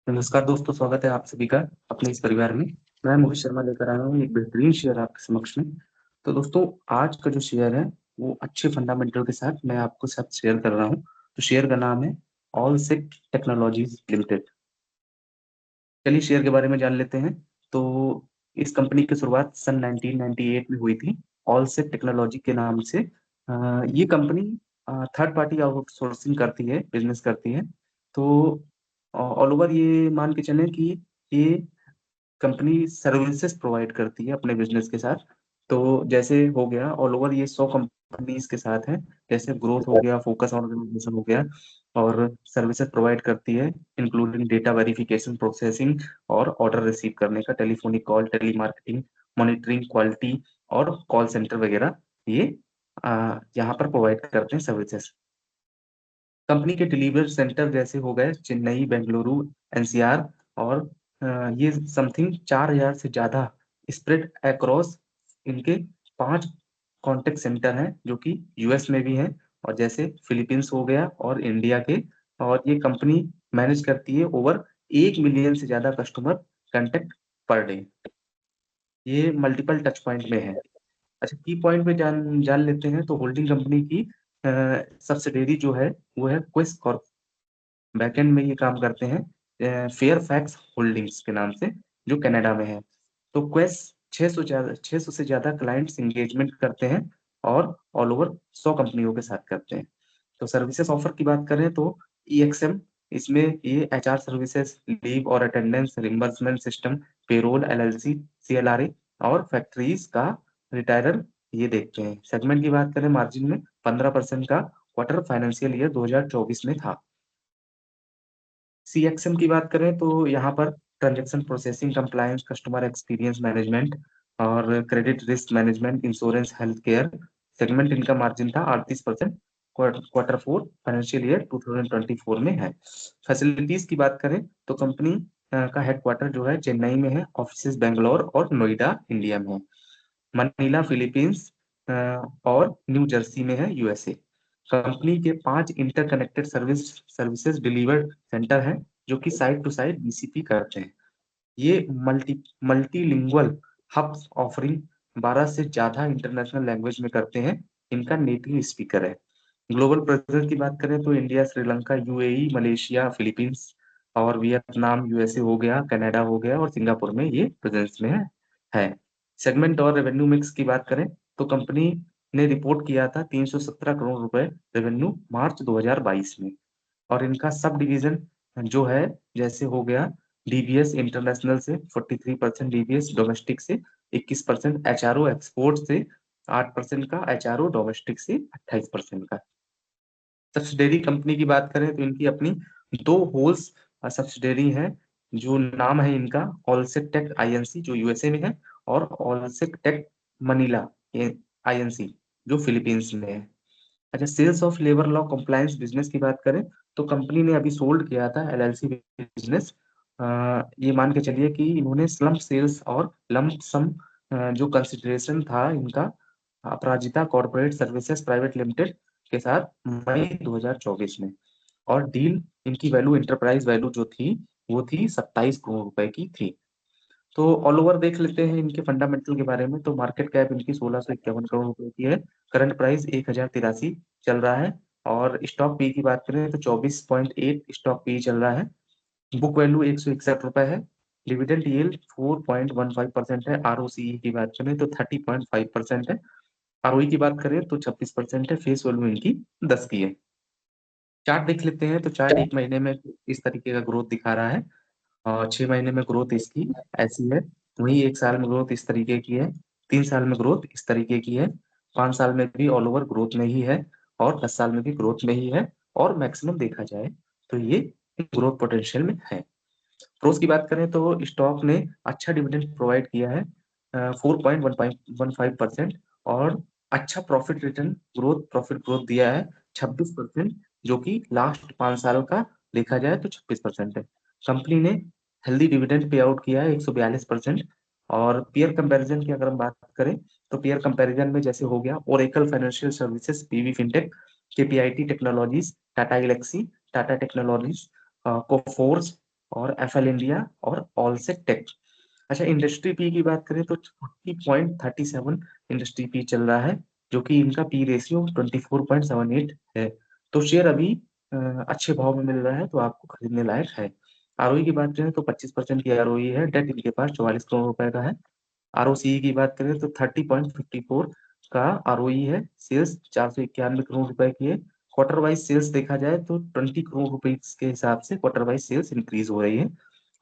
नमस्कार दोस्तों, स्वागत है आप सभी का अपने इस परिवार में। मैं मोहित शर्मा लेकर आया हूँ एक बेहतरीन शेयर आपके समक्ष में। तो दोस्तों, आज का जो शेयर है वो अच्छे फंडामेंटल के साथ मैं आपको साथ शेयर कर रहा हूँ। तो शेयर का नाम है ऑल सेक टेक्नोलॉजीज लिमिटेड। चलिए शेयर के बारे में जान लेते हैं। तो इस कंपनी की शुरुआत सन 1998 में हुई थी, ऑल सेक टेक्नोलॉजी के नाम से। ये कंपनी थर्ड पार्टी आउटसोर्सिंग करती है, बिजनेस करती है। तो ऑल ओवर ये मान के चलें कि ये कंपनी सर्विसेज प्रोवाइड करती है अपने बिजनेस के साथ। तो जैसे हो गया ऑल ओवर ये 100 कंपनीज के साथ है। जैसे ग्रोथ हो गया, फोकस ऑर्गेनाइजेशन हो गया, और सर्विसेज प्रोवाइड करती है इंक्लूडिंग डेटा वेरिफिकेशन, प्रोसेसिंग और ऑर्डर रिसीव करने का, telephonic call, telemarketing, monitoring, quality और कॉल सेंटर वगैरह। ये यहाँ पर प्रोवाइड करते हैं सर्विसेज। कंपनी के डिलीवरी सेंटर जैसे हो गए चेन्नई, बेंगलुरु, एनसीआर, और ये समथिंग 4,000 से ज्यादा स्प्रेड अक्रॉस इनके 5 कॉन्टेक्ट सेंटर हैं जो कि यूएस में भी हैं, और जैसे फिलीपींस हो गया और इंडिया के। और ये कंपनी मैनेज करती है ओवर 1 मिलियन से ज्यादा कस्टमर कांटेक्ट पर डे। ये मल्टीपल टच पॉइंट में है। अच्छा, की पॉइंट में जान जान लेते हैं। तो होल्डिंग कंपनी की सब्सिडेरी जो है वो है क्वेस। बैकएंड में ये काम करते हैं फेयरफैक्स होल्डिंग्स के नाम से, जो कनाडा में है। तो क्वेस 600 से ज्यादा क्लाइंट्स इंगेजमेंट करते हैं और ऑल ओवर 100 कंपनियों के साथ करते हैं। तो सर्विसेज ऑफर की बात करें तो ईएक्सएम, इसमें ये एचआर सर्विसेज, लीव और attendance reimbursement system, payroll, LLC, CLRA और फैक्ट्रीज का रिटायरर ये देखते हैं। सेगमेंट की बात करें, मार्जिन में 15% का क्वार्टर फाइनेंशियल ईयर 2024 में था। सीएक्सएम की बात करें तो यहाँ पर transaction processing, compliance, customer experience management और credit risk management, insurance, health care. Segment इनका मार्जिन था 38%। क्वार्टर फोर फाइनेंशियल ईयर 2024 में है। फैसिलिटीज की बात करें तो कंपनी का हेडक्वार्टर जो है चेन्नई में है, ऑफिस बेंगलोर और नोएडा इंडिया में है, मनीला फिलीपींस और न्यू जर्सी में है यूएसए। कंपनी के 5 इंटरकनेक्टेड सर्विसेज डिलीवर्ड सेंटर हैं जो कि साइड टू साइड बीसीपी करते हैं। ये मल्टीलिंगुअल हब्स ऑफरिंग 12 से ज्यादा इंटरनेशनल लैंग्वेज में करते हैं। इनका नेटिव स्पीकर है। ग्लोबल प्रेजेंस की बात करें तो India, Sri Lanka, UAE, Malaysia, Philippines और वियतनाम, यूएसए हो गया, कनाडा हो गया और सिंगापुर में ये प्रेजेंस में है। सेगमेंट और रेवेन्यू मिक्स की बात करें तो कंपनी ने रिपोर्ट किया था 317 करोड़ रुपए रेवेन्यू मार्च 2022 में। और इनका सब डिवीजन जो है, जैसे हो गया डीबीएस इंटरनेशनल से 43%, डीबीएस डोमेस्टिक से 21%, एचआरओ एक्सपोर्ट से 8% का, एचआरओ डोमेस्टिक से 28% का। सब्सिडरी कंपनी की बात करें तो इनकी अपनी 2 होल्स सब्सिडरी हैं, जो नाम है इनका ऑलसेक टेक आईएनसी जो यूएसए में है, और ऑलसेक टेक मनीला आईएनसी जो फिलीपींस में है। अच्छा, sales of labour law compliance business की बात करें तो कंपनी ने अभी सोल्ड किया था एलएलसी बिजनेस। ये मान के चलिए कि इन्होंने स्लम्प सेल्स और लंप सम जो कंसिडरेशन था इनका अपराजिता कॉर्पोरेट सर्विसेज प्राइवेट लिमिटेड के साथ मई 2024 में। और डील इनकी वैल्यू, एंटरप्राइज वैल्यू जो थी वो थी 27 करोड़ रुपए की थी। तो ऑल ओवर देख लेते हैं इनके फंडामेंटल के बारे में। तो मार्केट कैप इनकी 1651 करोड़ रुपए की है। करंट प्राइस 1083 चल रहा है। और स्टॉक पी की बात करें तो 24.8 स्टॉक पी चल रहा है। बुक वैल्यू 161 रुपए है। डिविडेंड यील्ड 4.15% है। आरओसीई की बात करें तो 30.5% है। आरओई की बात करें तो 26% है। फेस वैल्यू इनकी 10 की है। चार्ट देख लेते हैं तो चार्ट एक महीने में इस तरीके का ग्रोथ दिखा रहा है, और 6 महीने में ग्रोथ इसकी ऐसी है। वहीं 1 साल में ग्रोथ इस तरीके की है, 3 साल में ग्रोथ इस तरीके की है, 5 साल में भी ऑल ओवर ग्रोथ में ही है, और 10 साल में भी ग्रोथ में ही है। और मैक्सिमम देखा जाए तो ये ग्रोथ पोटेंशियल में है। प्रोस की बात करें तो स्टॉक ने अच्छा डिविडेंड प्रोवाइड किया है 4.15%, और अच्छा प्रॉफिट ग्रोथ दिया है 26%, जो कि लास्ट 5 साल का देखा जाए तो 26% है। कंपनी ने हेल्दी डिविडेंड पे आउट किया है 142%। और पीयर कंपैरिजन की अगर हम बात करें तो पीयर कंपैरिजन में जैसे हो गया Oracle financial services, PV fintech, KPIT technologies, Tata Elxsi, Tata technologies, Coforge, और एफएल इंडिया और ऑलसेट टेक। अच्छा, इंडस्ट्री पी की बात करें तो 40.37 इंडस्ट्री पी चल रहा है, जो कि इनका पी रेशियो 24.78 है। तो शेयर अभी अच्छे भाव में मिल रहा है, तो आपको खरीदने लायक है। आरओई की बात करें तो 25% की आरओई है। डेट इनके पास 44 करोड़ रुपए का है। आरओसी की बात करें तो 30.54 का आरओई है। सेल्स 491 करोड़ रुपए की है। क्वार्टर वाइज सेल्स देखा जाए तो 20 करोड़ रुपए के हिसाब से क्वार्टर वाइज सेल्स इंक्रीज हो रही है।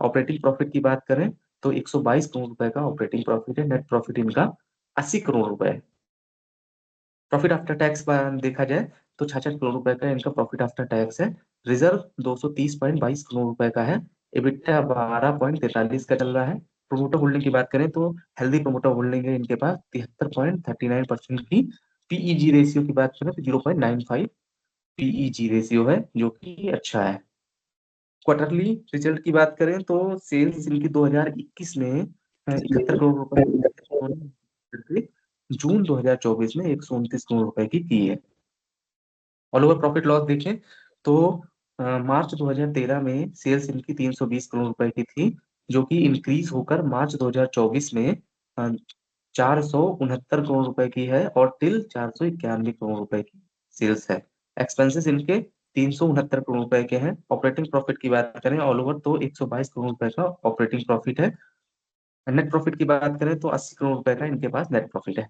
ऑपरेटिंग प्रॉफिट की बात करें तो 122 करोड़ रुपए का ऑपरेटिंग प्रॉफिट है। नेट प्रॉफिट इनका 80 करोड़ रुपए है। प्रॉफिट आफ्टर टैक्स देखा जाए तो 66 करोड़ रुपए का इनका प्रॉफिट आफ्टर टैक्स है। रिजर्व 230.22 करोड़ रुपए का है। EBITDA 12.43 का चल रहा है। प्रोमोटर होल्डिंग की बात करें तो हेल्दी प्रोमोटर होल्डिंग है इनके पास 73.39% की। पीईजी रेशियो की बात करें तो 0.95 पीईजी रेशियो है, जो कि अच्छा है। क्वार्टरली रिजल्ट की बात करें तो सेल्स इनकी 2021 में 71 करोड़ रुपए करके जून 2024 में 129 करोड़ रुपए की है। ऑल ओवर प्रॉफिट लॉस देखें तो मार्च 2013 में सेल्स इनकी 320 करोड़ रुपए की थी, जो कि इंक्रीज होकर मार्च 2024 में 469 करोड़ रुपए की है, और टिल 491 करोड़ रुपए की सेल्स है। एक्सपेंसेस इनके 369 करोड़ रुपए के हैं। ऑपरेटिंग प्रॉफिट की बात करें ऑल ओवर तो 122 करोड़ रुपए का ऑपरेटिंग प्रॉफिट है। नेट प्रॉफिट की बात करें तो 80 करोड़ रुपए का इनके पास नेट प्रॉफिट है।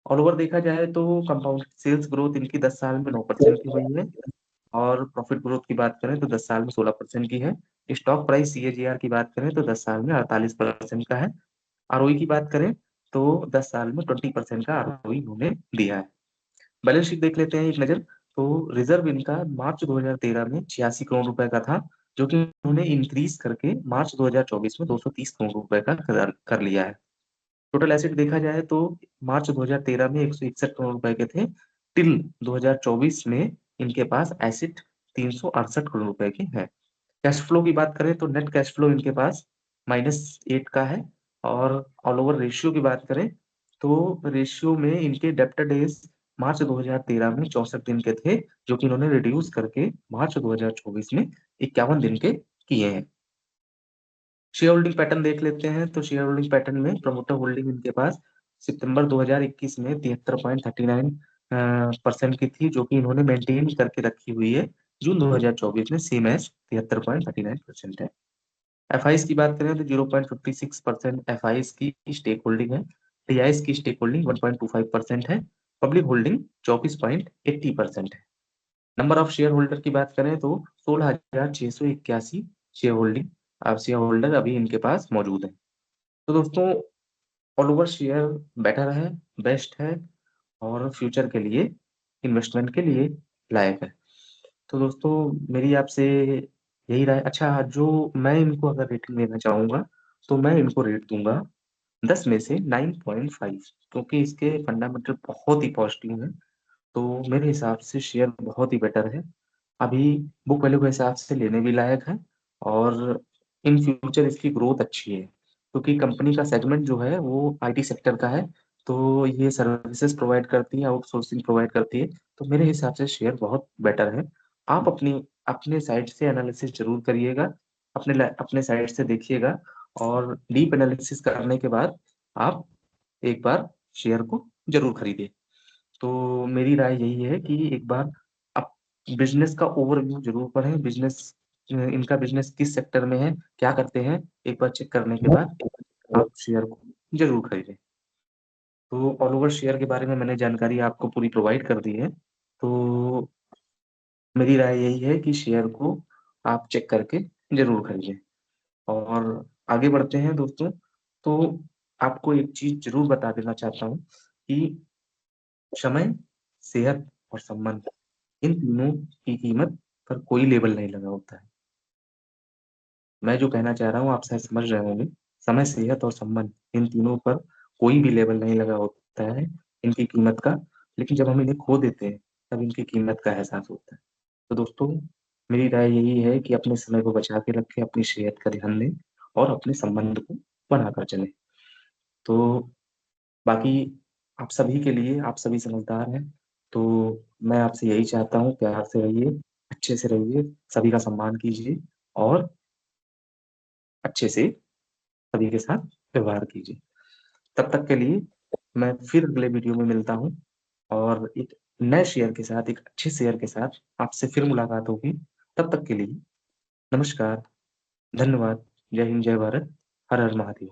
ऑल ओवर देखा जाए तो कंपाउंड सेल्स ग्रोथ इनकी 10 साल में 9% की हुई है, और प्रॉफिट ग्रोथ की बात करें तो 10 साल में 16% की है। स्टॉक प्राइस सीएजीआर की बात करें तो 10 साल में 48% का है। आरओई की बात करें तो 10 साल में 20% का आरओई इन्होंने दिया है। बैलेंस शीट देख लेते हैं एक नजर। तो रिजर्व इनका मार्च 2013 में 86 करोड़ रुपए का था, जो कि उन्होंने इंक्रीज करके मार्च 2024 में 230 करोड़ रुपए का कर लिया है। टोटल एसेट देखा जाए तो मार्च 2013 में 161 करोड़ रुपए के थे। टिल 2024 में इनके पास एसेट 368 करोड़ रुपए के हैं। कैश फ्लो की बात करें तो नेट कैश फ्लो इनके पास -8 का है। और ऑल ओवर रेशियो की बात करें तो रेशियो में इनके डेब्टर डेज मार्च 2013 में 64 दिन के थे, जो कि इन्होंने रिड्यूस करके मार्च 2024 में 51 दिन के किए हैं। शेयर होल्डिंग पैटर्न देख लेते हैं। तो शेयर होल्डिंग पैटर्न में प्रमोटर होल्डिंग इनके पास सितंबर 2021 में 73.39% की थी, जो कि इन्होंने मेंटेन करके रखी हुई है। जून 2024 में सेम एज 73.39% है। एफआईस की बात करें तो 0.56% एफआईस की स्टेक होल्डिंग है। टीआईएस की स्टेक होल्डिंग 1.25% है। पब्लिक होल्डिंग 24.80% है। नंबर ऑफ शेयर होल्डर की बात करें तो 16,681 शेयर होल्डिंग अब शेयर होल्डर अभी इनके पास मौजूद है। तो दोस्तों, ऑल ओवर शेयर बेटर है, बेस्ट है, और फ्यूचर के लिए इन्वेस्टमेंट के लिए लायक है। तो दोस्तों, मेरी आपसे यही राय। अच्छा, जो मैं इनको अगर रेटिंग देना चाहूंगा तो मैं इनको रेट दूंगा 10 में से 9.5, क्योंकि इसके फंडामेंटल बहुत ही पॉजिटिव हैं। तो मेरे हिसाब से शेयर बहुत ही बेटर है। अभी बुक वैल्यू के हिसाब से लेने भी लायक है, और इन फ्यूचर इसकी ग्रोथ अच्छी है, क्योंकि कंपनी का सेगमेंट जो है वो आईटी सेक्टर का है। तो ये सर्विसेज प्रोवाइड करती है, आउटसोर्सिंग प्रोवाइड करती है। तो मेरे हिसाब से शेयर बहुत बेटर है। आप अपने साइड से एनालिसिस जरूर करिएगा, अपने साइड से देखिएगा, और डीप एनालिसिस करने के बाद आप एक बार शेयर को जरूर खरीदिए। तो मेरी राय यही है कि एक बार आप बिजनेस का ओवरव्यू जरूर पढ़ें। इनका बिजनेस किस सेक्टर में है, क्या करते हैं, एक बार चेक करने के बाद आप शेयर को जरूर खरीदें। तो ऑल ओवर शेयर के बारे में मैंने जानकारी आपको पूरी प्रोवाइड कर दी है। तो मेरी राय यही है कि शेयर को आप चेक करके जरूर खरीदें। और आगे बढ़ते हैं दोस्तों। तो आपको एक चीज जरूर बता देना चाहता हूँ कि समय, सेहत और संबंध, इन तीनों की कीमत पर कोई लेबल नहीं लगा होता है। मैं जो कहना चाह रहा हूँ आप शायद समझ रहे होंगे। समय, सेहत और संबंध, इन तीनों पर कोई भी लेबल नहीं लगा होता है इनकी कीमत का। लेकिन जब हम इन्हें खो देते हैं तब इनकी कीमत का एहसास होता है। तो दोस्तों, मेरी राय यही है कि अपने समय को बचा के रखें, अपनी सेहत का ध्यान दें, और अपने संबंध को बनाकर चलें। तो बाकी आप सभी के लिए, आप सभी समझदार हैं। तो मैं आपसे यही चाहता हूँ, प्यार से रहिए, अच्छे से रहिए, सभी का सम्मान कीजिए, और अच्छे से सभी के साथ व्यवहार कीजिए। तब तक के लिए मैं फिर अगले वीडियो में मिलता हूँ और एक नए शेयर के साथ, एक अच्छे शेयर के साथ आपसे फिर मुलाकात होगी। तब तक के लिए नमस्कार, धन्यवाद, जय हिंद, जय भारत, हर हर महादेव।